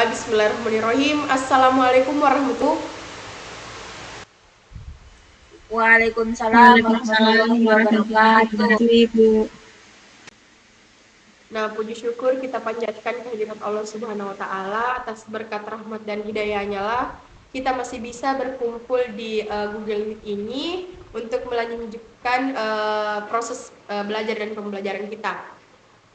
Bismillahirrahmanirrahim. Assalamualaikum warahmatullahi wabarakatuh. Waalaikumsalam Waalaikumsalam warahmatullahi warahmatullahi wabarakatuh. wabarakatuh, Ibu. Nah, puji syukur kita panjatkan kehadirat Allah Subhanahu wa taala atas berkat rahmat dan hidayahnya lah kita masih bisa berkumpul di Google Meet ini untuk melanjutkan proses belajar dan pembelajaran kita.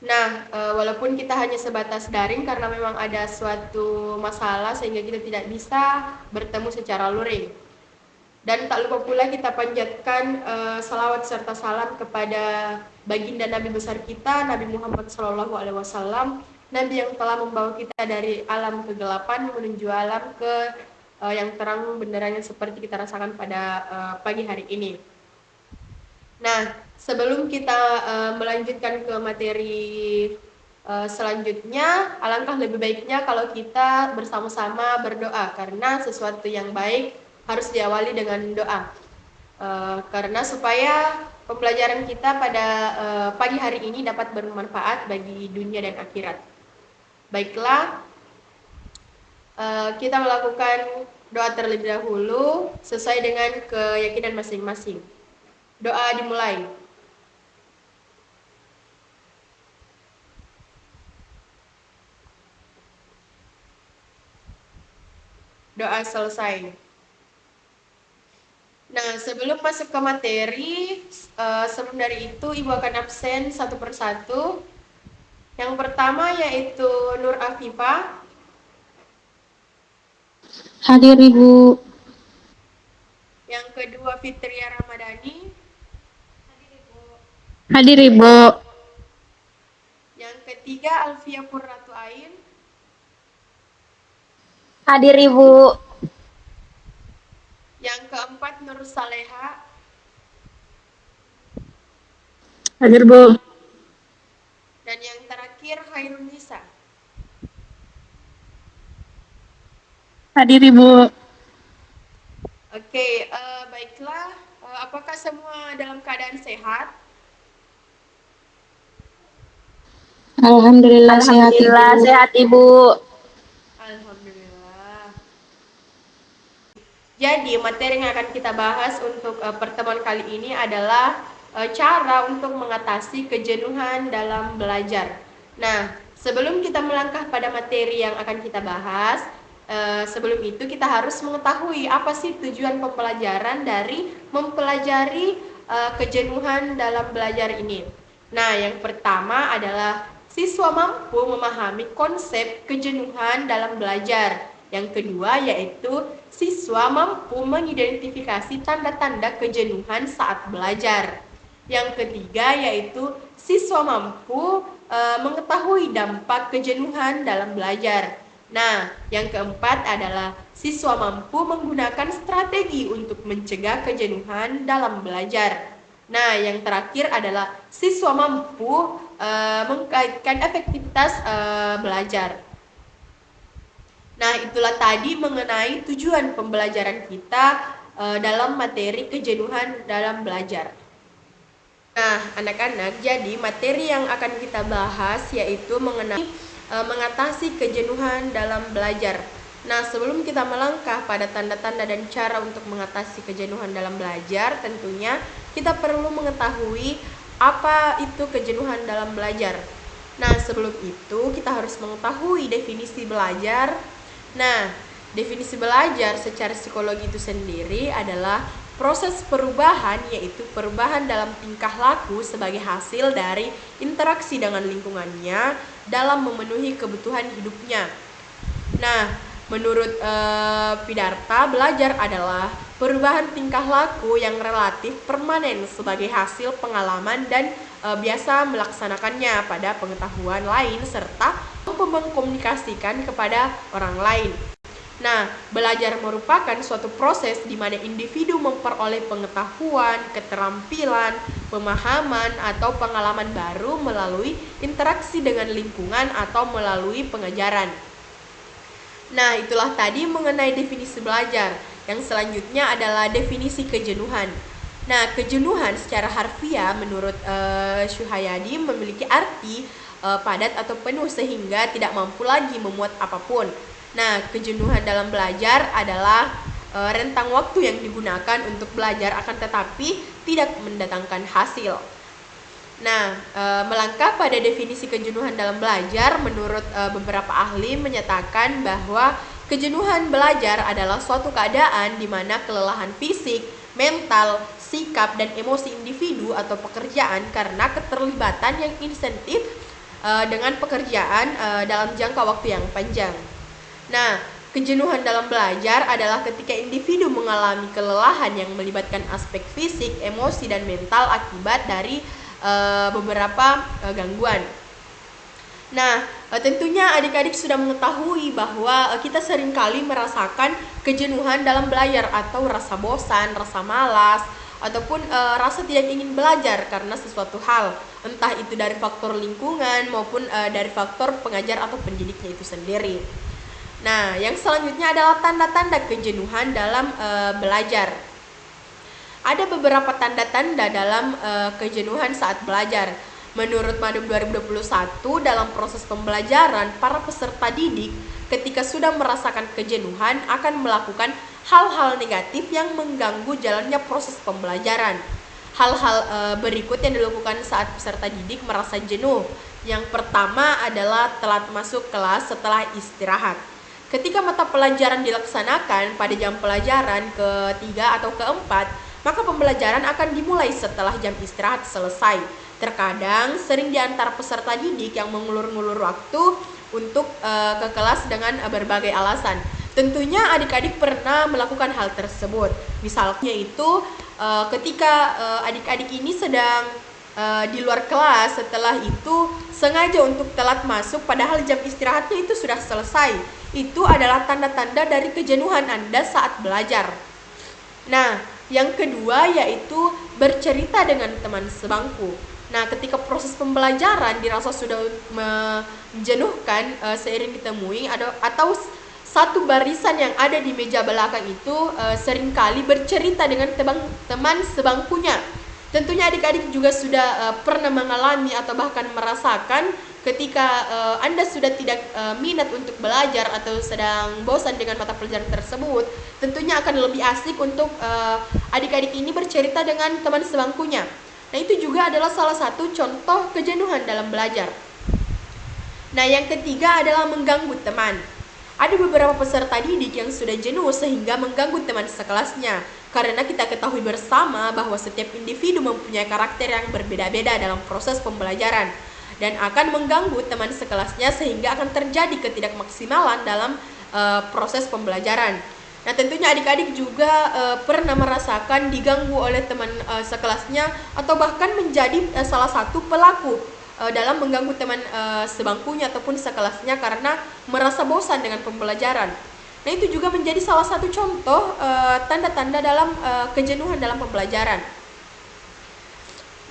Nah, walaupun kita hanya sebatas daring karena memang ada suatu masalah sehingga kita tidak bisa bertemu secara luring. Dan tak lupa pula kita panjatkan salawat serta salam kepada baginda Nabi besar kita, Nabi Muhammad SAW, Nabi yang telah membawa kita dari alam kegelapan menuju alam ke yang terang benderanya seperti kita rasakan pada pagi hari ini. Nah, sebelum kita melanjutkan ke materi selanjutnya, alangkah lebih baiknya kalau kita bersama-sama berdoa, karena sesuatu yang baik harus diawali dengan doa. Karena supaya pembelajaran kita pada pagi hari ini dapat bermanfaat bagi dunia dan akhirat. Baiklah, kita melakukan doa terlebih dahulu sesuai dengan keyakinan masing-masing. Doa dimulai. Doa selesai. Nah, sebelum masuk ke materi, sebelum dari itu Ibu akan absen satu persatu. Yang pertama yaitu Nur Afifah. Hadir, Ibu. Yang kedua Fitria Ramadhani. Hadir, Ibu. Yang ketiga Alfia Purratu Ain. Hadir Ibu. Yang keempat Nur Saleha. Hadir, Bu. Dan yang terakhir Hairun Nisa. Hadir, Ibu. Oke, baiklah. Apakah semua dalam keadaan sehat? Alhamdulillah sehat, Alhamdulillah Ibu. sehat Ibu. Alhamdulillah. Jadi materi yang akan kita bahas untuk pertemuan kali ini adalah cara untuk mengatasi kejenuhan dalam belajar. Nah, sebelum kita melangkah pada materi yang akan kita bahas, sebelum itu kita harus mengetahui apa sih tujuan pembelajaran dari mempelajari kejenuhan dalam belajar ini. Nah, yang pertama adalah siswa mampu memahami konsep kejenuhan dalam belajar. Yang kedua yaitu siswa mampu mengidentifikasi tanda-tanda kejenuhan saat belajar. Yang ketiga yaitu siswa mampu mengetahui dampak kejenuhan dalam belajar. Nah, yang keempat adalah siswa mampu menggunakan strategi untuk mencegah kejenuhan dalam belajar. Nah, yang terakhir adalah siswa mampu mengkaitkan efektivitas belajar. Nah, itulah tadi mengenai tujuan pembelajaran kita dalam materi kejenuhan dalam belajar. Nah, anak-anak, jadi materi yang akan kita bahas yaitu mengenai mengatasi kejenuhan dalam belajar. Nah, sebelum kita melangkah pada tanda-tanda dan cara untuk mengatasi kejenuhan dalam belajar, tentunya kita perlu mengetahui apa itu kejenuhan dalam belajar. Nah, sebelum itu kita harus mengetahui definisi belajar. Nah, definisi belajar secara psikologi itu sendiri adalah proses perubahan, yaitu perubahan dalam tingkah laku sebagai hasil dari interaksi dengan lingkungannya dalam memenuhi kebutuhan hidupnya. Nah, menurut Pidarta, belajar adalah perubahan tingkah laku yang relatif permanen sebagai hasil pengalaman dan biasa melaksanakannya pada pengetahuan lain serta mampu mengkomunikasikan kepada orang lain. Nah, belajar merupakan suatu proses di mana individu memperoleh pengetahuan, keterampilan, pemahaman, atau pengalaman baru melalui interaksi dengan lingkungan atau melalui pengajaran. Nah, itulah tadi mengenai definisi belajar. Yang selanjutnya adalah definisi kejenuhan. Nah, kejenuhan secara harfiah menurut Syuhayadi memiliki arti padat atau penuh sehingga tidak mampu lagi memuat apapun. Nah, kejenuhan dalam belajar adalah rentang waktu yang digunakan untuk belajar akan tetapi tidak mendatangkan hasil. Nah, melangkah pada definisi kejenuhan dalam belajar, menurut beberapa ahli menyatakan bahwa kejenuhan belajar adalah suatu keadaan di mana kelelahan fisik, mental, sikap, dan emosi individu atau pekerjaan karena keterlibatan yang insentif dengan pekerjaan dalam jangka waktu yang panjang. Nah, kejenuhan dalam belajar adalah ketika individu mengalami kelelahan yang melibatkan aspek fisik, emosi, dan mental akibat dari beberapa gangguan. Nah, tentunya adik-adik sudah mengetahui bahwa kita seringkali merasakan kejenuhan dalam belajar atau rasa bosan, rasa malas, ataupun rasa tidak ingin belajar karena sesuatu hal, entah itu dari faktor lingkungan maupun dari faktor pengajar atau pendidiknya itu sendiri. Nah, yang selanjutnya adalah tanda-tanda kejenuhan dalam belajar. Ada beberapa tanda-tanda dalam kejenuhan saat belajar. Menurut Madum 2021, dalam proses pembelajaran, para peserta didik ketika sudah merasakan kejenuhan akan melakukan hal-hal negatif yang mengganggu jalannya proses pembelajaran. Hal-hal berikut yang dilakukan saat peserta didik merasa jenuh. Yang pertama adalah telat masuk kelas setelah istirahat. Ketika mata pelajaran dilaksanakan pada jam pelajaran ketiga atau keempat, maka pembelajaran akan dimulai setelah jam istirahat selesai. Terkadang sering di antara peserta didik yang mengulur-ngulur waktu untuk ke kelas dengan berbagai alasan. Tentunya adik-adik pernah melakukan hal tersebut. Misalnya itu ketika adik-adik ini sedang di luar kelas, setelah itu sengaja untuk telat masuk padahal jam istirahatnya itu sudah selesai. Itu adalah tanda-tanda dari kejenuhan Anda saat belajar. Nah, yang kedua yaitu bercerita dengan teman sebangku. Nah, ketika proses pembelajaran dirasa sudah menjenuhkan seiring ditemui atau satu barisan yang ada di meja belakang itu seringkali bercerita dengan teman sebangkunya. Tentunya adik-adik juga sudah pernah mengalami atau bahkan merasakan ketika Anda sudah tidak minat untuk belajar atau sedang bosan dengan mata pelajaran tersebut, tentunya akan lebih asik untuk adik-adik ini bercerita dengan teman sebangkunya. Nah, itu juga adalah salah satu contoh kejenuhan dalam belajar. Nah, yang ketiga adalah mengganggu teman. Ada beberapa peserta didik yang sudah jenuh sehingga mengganggu teman sekelasnya. Karena kita ketahui bersama bahwa setiap individu mempunyai karakter yang berbeda-beda dalam proses pembelajaran dan akan mengganggu teman sekelasnya sehingga akan terjadi ketidakmaksimalan dalam proses pembelajaran. Nah, tentunya adik-adik juga pernah merasakan diganggu oleh teman sekelasnya atau bahkan menjadi salah satu pelaku dalam mengganggu teman sebangkunya ataupun sekelasnya karena merasa bosan dengan pembelajaran. Nah, itu juga menjadi salah satu contoh tanda-tanda dalam kejenuhan dalam pembelajaran.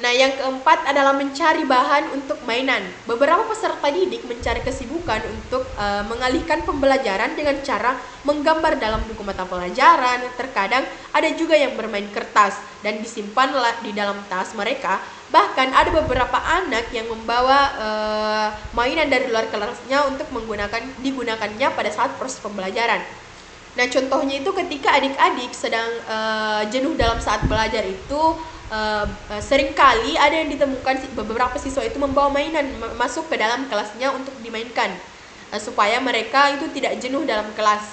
Nah, yang keempat adalah mencari bahan untuk mainan. Beberapa peserta didik mencari kesibukan untuk mengalihkan pembelajaran dengan cara menggambar dalam buku mata pelajaran. Terkadang ada juga yang bermain kertas dan disimpan di dalam tas mereka. Bahkan ada beberapa anak yang membawa mainan dari luar kelasnya untuk digunakannya pada saat proses pembelajaran. Nah, contohnya itu ketika adik-adik sedang jenuh dalam saat belajar itu seringkali ada yang ditemukan beberapa siswa itu membawa mainan masuk ke dalam kelasnya untuk dimainkan supaya mereka itu tidak jenuh dalam kelas.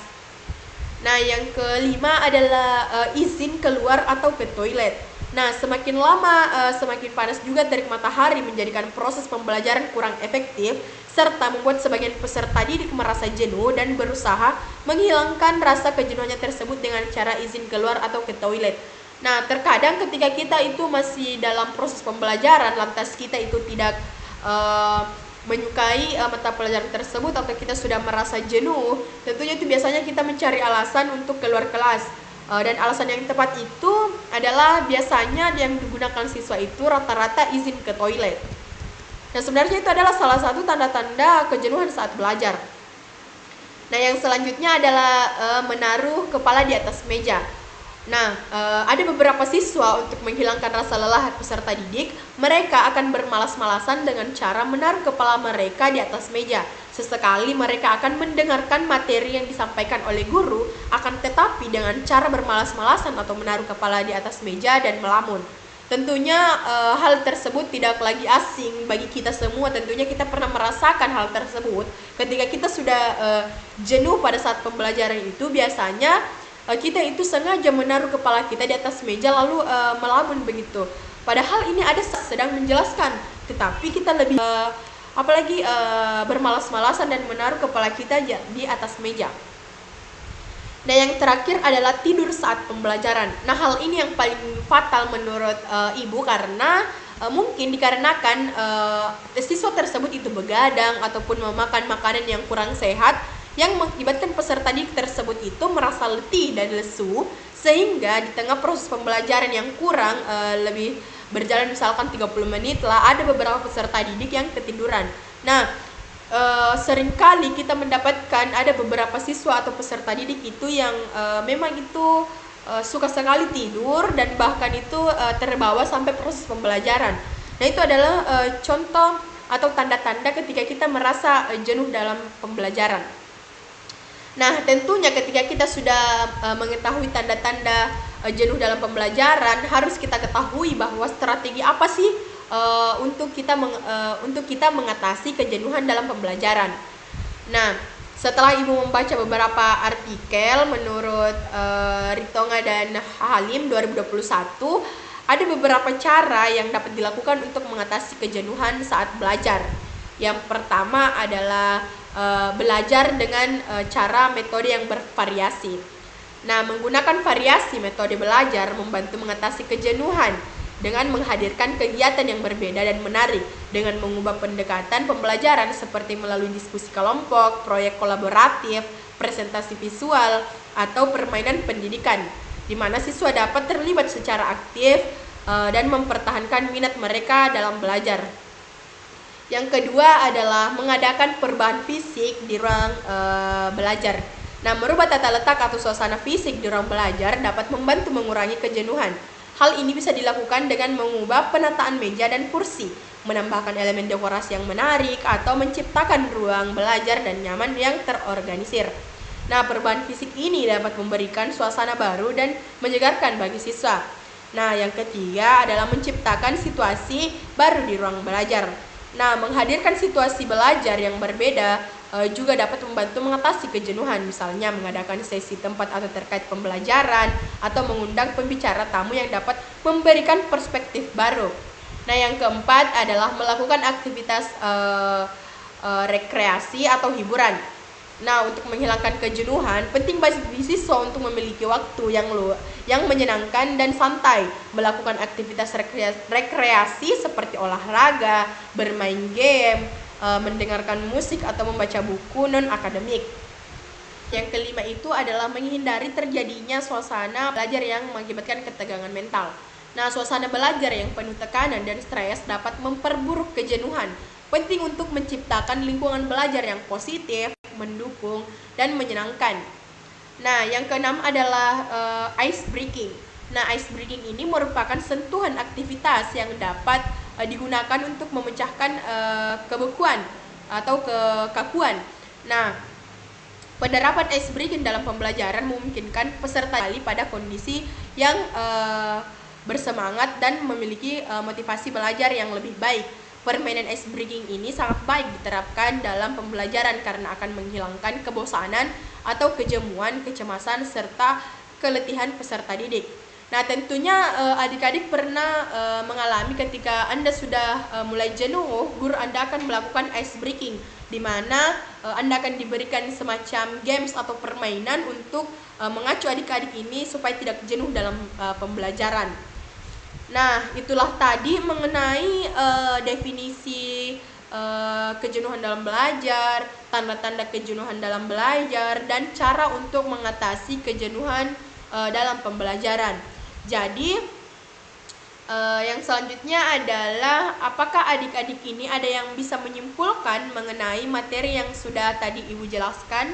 Nah, yang kelima adalah izin keluar atau ke toilet. Nah, semakin lama semakin panas juga terik matahari menjadikan proses pembelajaran kurang efektif serta membuat sebagian peserta didik merasa jenuh dan berusaha menghilangkan rasa kejenuhannya tersebut dengan cara izin keluar atau ke toilet. Nah, terkadang ketika kita itu masih dalam proses pembelajaran, lantas kita itu tidak menyukai mata pelajaran tersebut atau kita sudah merasa jenuh, tentunya itu biasanya kita mencari alasan untuk keluar kelas. Dan alasan yang tepat itu adalah biasanya yang digunakan siswa itu rata-rata izin ke toilet. Nah, sebenarnya itu adalah salah satu tanda-tanda kejenuhan saat belajar. Nah, yang selanjutnya adalah menaruh kepala di atas meja. Nah, ada beberapa siswa untuk menghilangkan rasa lelah peserta didik, mereka akan bermalas-malasan dengan cara menaruh kepala mereka di atas meja. Sesekali mereka akan mendengarkan materi yang disampaikan oleh guru, akan tetapi dengan cara bermalas-malasan atau menaruh kepala di atas meja dan melamun. Tentunya hal tersebut tidak lagi asing bagi kita semua. Tentunya kita pernah merasakan hal tersebut ketika kita sudah jenuh pada saat pembelajaran itu. Biasanya kita itu sengaja menaruh kepala kita di atas meja lalu melamun begitu. Padahal ini ada sedang menjelaskan, tetapi kita lebih apalagi bermalas-malasan dan menaruh kepala kita di atas meja. Nah, yang terakhir adalah tidur saat pembelajaran. Nah, hal ini yang paling fatal menurut ibu, karena mungkin dikarenakan siswa tersebut itu begadang ataupun memakan makanan yang kurang sehat, yang mengakibatkan peserta didik tersebut itu merasa letih dan lesu, sehingga di tengah proses pembelajaran yang kurang lebih berjalan misalkan 30 menit lah, ada beberapa peserta didik yang ketiduran. Nah, seringkali kita mendapatkan ada beberapa siswa atau peserta didik itu yang memang itu suka sekali tidur dan bahkan itu terbawa sampai proses pembelajaran. Nah, itu adalah contoh atau tanda-tanda ketika kita merasa jenuh dalam pembelajaran. Nah, tentunya ketika kita sudah mengetahui tanda-tanda jenuh dalam pembelajaran, harus kita ketahui bahwa strategi apa sih untuk kita mengatasi kejenuhan dalam pembelajaran. Nah, setelah ibu membaca beberapa artikel menurut Ritonga dan Halim 2021, ada beberapa cara yang dapat dilakukan untuk mengatasi kejenuhan saat belajar. Yang pertama adalah belajar dengan cara metode yang bervariasi. Nah, menggunakan variasi metode belajar membantu mengatasi kejenuhan dengan menghadirkan kegiatan yang berbeda dan menarik, dengan mengubah pendekatan pembelajaran seperti melalui diskusi kelompok, proyek kolaboratif, presentasi visual, atau permainan pendidikan, di mana siswa dapat terlibat secara aktif dan mempertahankan minat mereka dalam belajar. Yang kedua adalah mengadakan perubahan fisik di ruang belajar. Nah, merubah tata letak atau suasana fisik di ruang belajar dapat membantu mengurangi kejenuhan. Hal ini bisa dilakukan dengan mengubah penataan meja dan kursi, menambahkan elemen dekorasi yang menarik, atau menciptakan ruang belajar dan nyaman yang terorganisir. Nah, perubahan fisik ini dapat memberikan suasana baru dan menyegarkan bagi siswa. Nah, yang ketiga adalah menciptakan situasi baru di ruang belajar. Nah, menghadirkan situasi belajar yang berbeda juga dapat membantu mengatasi kejenuhan, misalnya mengadakan sesi tempat atau terkait pembelajaran, atau mengundang pembicara tamu yang dapat memberikan perspektif baru. Nah, yang keempat adalah melakukan aktivitas rekreasi atau hiburan. Nah, untuk menghilangkan kejenuhan, penting bagi siswa untuk memiliki waktu yang menyenangkan dan santai, melakukan aktivitas rekreasi seperti olahraga, bermain game, mendengarkan musik, atau membaca buku non-akademik. Yang kelima itu adalah menghindari terjadinya suasana belajar yang mengakibatkan ketegangan mental. Nah, suasana belajar yang penuh tekanan dan stres dapat memperburuk kejenuhan. Penting untuk menciptakan lingkungan belajar yang positif, mendukung, dan menyenangkan. Nah, yang keenam adalah ice breaking. Nah, ice breaking ini merupakan sentuhan aktivitas yang dapat digunakan untuk memecahkan kebekuan atau kekakuan. Nah, penerapan ice breaking dalam pembelajaran memungkinkan peserta kembali pada kondisi yang bersemangat dan memiliki motivasi belajar yang lebih baik. Permainan ice breaking ini sangat baik diterapkan dalam pembelajaran karena akan menghilangkan kebosanan atau kejemuan, kecemasan, serta keletihan peserta didik. Nah, tentunya adik-adik pernah mengalami ketika Anda sudah mulai jenuh, guru Anda akan melakukan ice breaking, di mana Anda akan diberikan semacam games atau permainan untuk mengacu adik-adik ini supaya tidak jenuh dalam pembelajaran. Nah, itulah tadi mengenai definisi kejenuhan dalam belajar, tanda-tanda kejenuhan dalam belajar, dan cara untuk mengatasi kejenuhan dalam pembelajaran. Jadi, yang selanjutnya adalah apakah adik-adik ini ada yang bisa menyimpulkan mengenai materi yang sudah tadi Ibu jelaskan?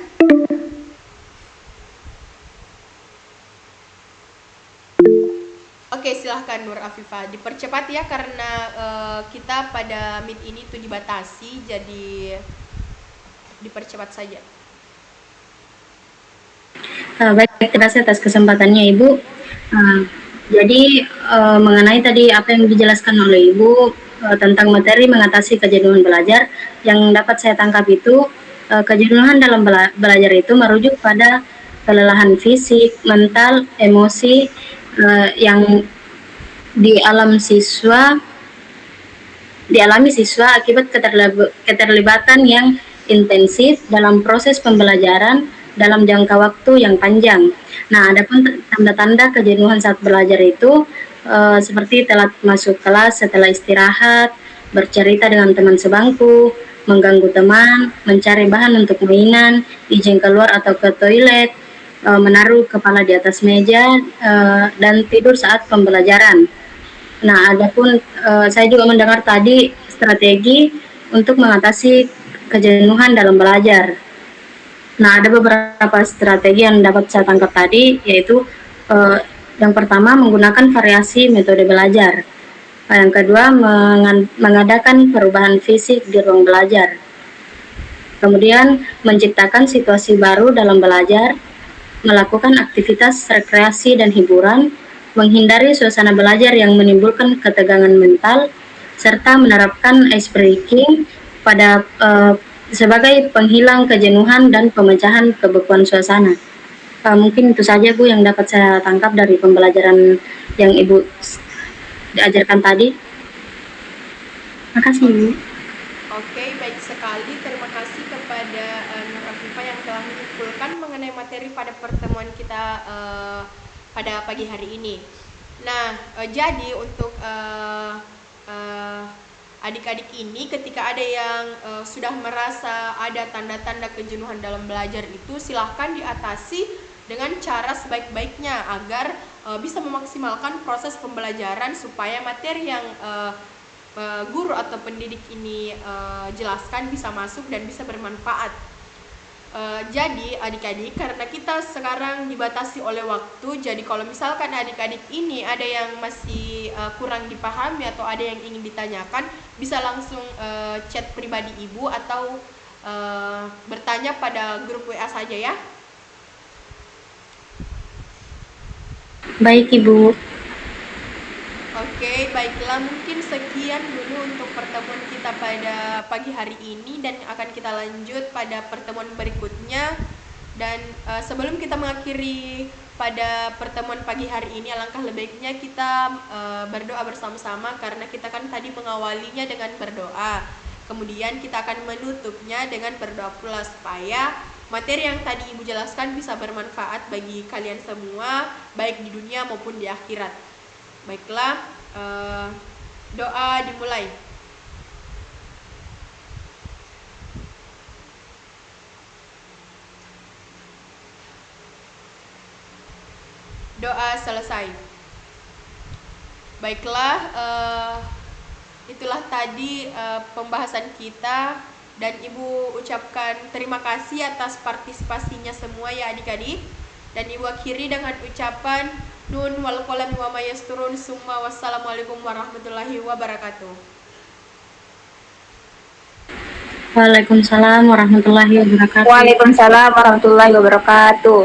Oke, silahkan Nur Afifah. Dipercepat ya karena kita pada meet ini tuh dibatasi, jadi dipercepat saja. Baik, terima kasih atas kesempatannya Ibu. Jadi mengenai tadi apa yang dijelaskan oleh Ibu tentang materi mengatasi kejenuhan belajar, yang dapat saya tangkap itu kejenuhan dalam belajar itu merujuk pada kelelahan fisik, mental, emosi yang dialami siswa akibat keterlibatan yang intensif dalam proses pembelajaran dalam jangka waktu yang panjang. Nah, adapun tanda-tanda kejenuhan saat belajar itu seperti telat masuk kelas setelah istirahat, bercerita dengan teman sebangku, mengganggu teman, mencari bahan untuk mainan, izin keluar atau ke toilet, menaruh kepala di atas meja, dan tidur saat pembelajaran. Nah, adapun saya juga mendengar tadi strategi untuk mengatasi kejenuhan dalam belajar. Nah, ada beberapa strategi yang dapat saya tangkap tadi, yaitu yang pertama menggunakan variasi metode belajar. Yang kedua mengadakan perubahan fisik di ruang belajar. Kemudian menciptakan situasi baru dalam belajar, melakukan aktivitas rekreasi dan hiburan, menghindari suasana belajar yang menimbulkan ketegangan mental, serta menerapkan ice breaking pada sebagai penghilang kejenuhan dan pemecahan kebekuan suasana. Mungkin itu saja Bu yang dapat saya tangkap dari pembelajaran yang Ibu diajarkan tadi. Terima kasih Ibu. Oke, baik sekali. Terima kasih kepada Nur Afifah yang telah menyimpulkan mengenai materi pada pertemuan kita pada pagi hari ini. Nah, jadi untuk adik-adik ini ketika ada yang sudah merasa ada tanda-tanda kejenuhan dalam belajar itu, silahkan diatasi dengan cara sebaik-baiknya agar bisa memaksimalkan proses pembelajaran supaya materi yang guru atau pendidik ini jelaskan bisa masuk dan bisa bermanfaat. Jadi adik-adik, karena kita sekarang dibatasi oleh waktu, jadi kalau misalkan adik-adik ini ada yang masih kurang dipahami atau ada yang ingin ditanyakan, bisa langsung chat pribadi Ibu atau bertanya pada grup WA saja ya. Baik Ibu. Oke, baiklah, mungkin sekian dulu untuk pertemuan kita pada pagi hari ini dan akan kita lanjut pada pertemuan berikutnya. Dan sebelum kita mengakhiri pada pertemuan pagi hari ini, alangkah lebih baiknya kita berdoa bersama-sama karena kita kan tadi mengawalinya dengan berdoa. Kemudian kita akan menutupnya dengan berdoa pula supaya materi yang tadi Ibu jelaskan bisa bermanfaat bagi kalian semua, baik di dunia maupun di akhirat. Baiklah, doa dimulai. Doa selesai. Baiklah, itulah tadi pembahasan kita, dan Ibu ucapkan terima kasih atas partisipasinya semua ya adik-adik. Dan Ibu akhiri dengan ucapan Nun wal qalam wa ma yasturun, summa wassalamualaikum warahmatullahi wabarakatuh. Waalaikumsalam warahmatullahi wabarakatuh. Waalaikumsalam warahmatullahi wabarakatuh.